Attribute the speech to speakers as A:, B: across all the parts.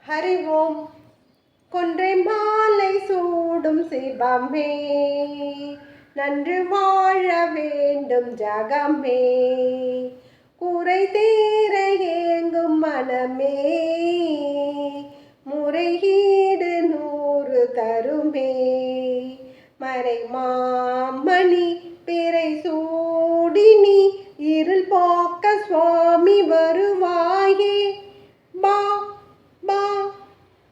A: ஹரி ஓம். கொன்றை மாலை சூடும் சிவமே, நன்று வாழ வேண்டும் ஜகமே, குறை தீர ஏங்கும் மனமே, முறையீடு 100 தருமே, மறை மாமணி பிறை சூடினி இருள் போக்க சுவாமி வருவாயே, பா பா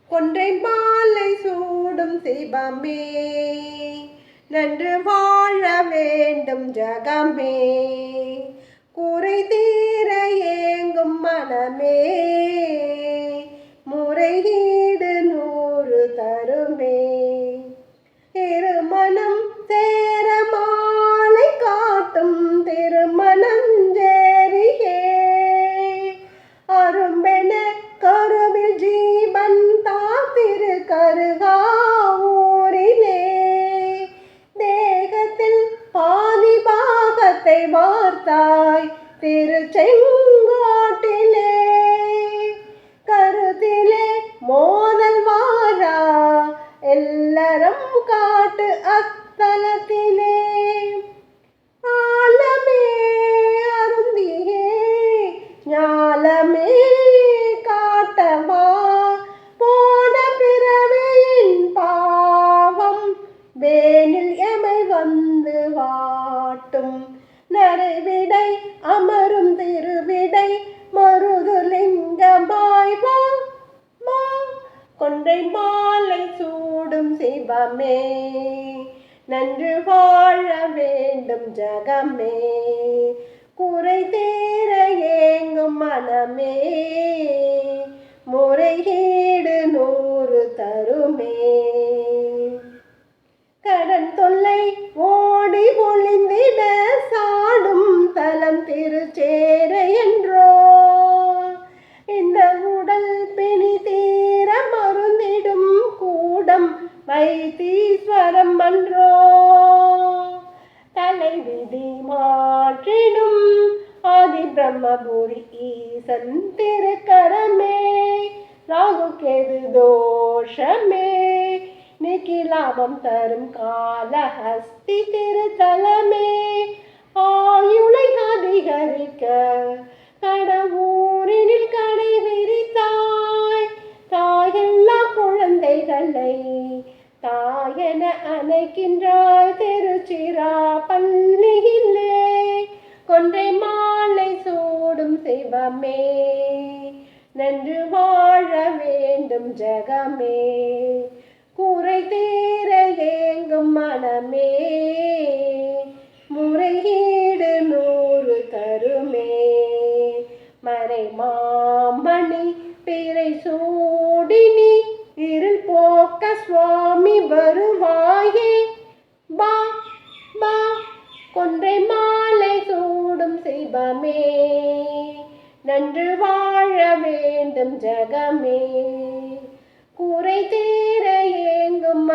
A: கொன்றை மாலை சூடும் சிவமே, நன்று வாழ வேண்டும் ஜகமே, குறை தீர ஏங்கும் மனமே, முறையீடு 100 தருமே, திருமணம் சேர மாலை காட்டும் திருமணஞ்சேரியே, அரும்பென கருவில் ஜீவன் தாத்திரு கருகாவூரிலே, தேகத்தில் பாதி பாகத்தை வார்த்தாய் திருச்செங்கோட்டிலே, கருத்திலே மோதல் வாரா எல்லாரும் காட்டு அத்தலத்திலே, ஆலமே அருந்தியே ஞாலமே காட்டவா, போன பிறவியின் பாவம் வேனில் எமை வந்து வாட்டும், நரைவிடை அமரும் திருவிடை மருதுலிங்கமாய் வா வா, கொன்றை மாலை சூடும் சிவமே, நன்று வாழ வேண்டும் ஜகமே, குறை தீர ஏங்கும் மனமே, முறையீடு 100 தருமே, கடன் தொல்லை ஓடி ஒளிந்திட சாடும் தலம் திருச்சேரை என்றோ, இந்த உடல் பிணி தீர மருந்திடும் கூடம் வைத்தீஸ்வரம் அன்றோ, தலைவிதி மாற்றிடும் ஆதி பிரம்மபுரி ஈசன் திருக்கரமே, ராகு கேது தோஷமே நீக்கி லாபம் தரும் காலஹஸ்தி திருத்தலமே, ஆயுளை அதிகரிக்க கடவுரினில் கடை விரித்தாய், தாயெல்லா குழந்தைகளை தாயென அணைக்கின்றாய் திருச்சிராப்பள்ளியிலே, கொன்றை மாலை சூடும் சிவமே, நன்று வாழ வேண்டும் ஜகமே, குறை தீர ஏங்கும் மனமே, முறையீடு 100 தருமே, மறை மாமணி பிறை சூடினி இருள் போக்க சுவாமி வருவாயே, பா பா கொன்றை மாலை சூடும் சிவமே, நன்று வாழ வேண்டும் ஜகமே, குறை தீர ஏங்கும்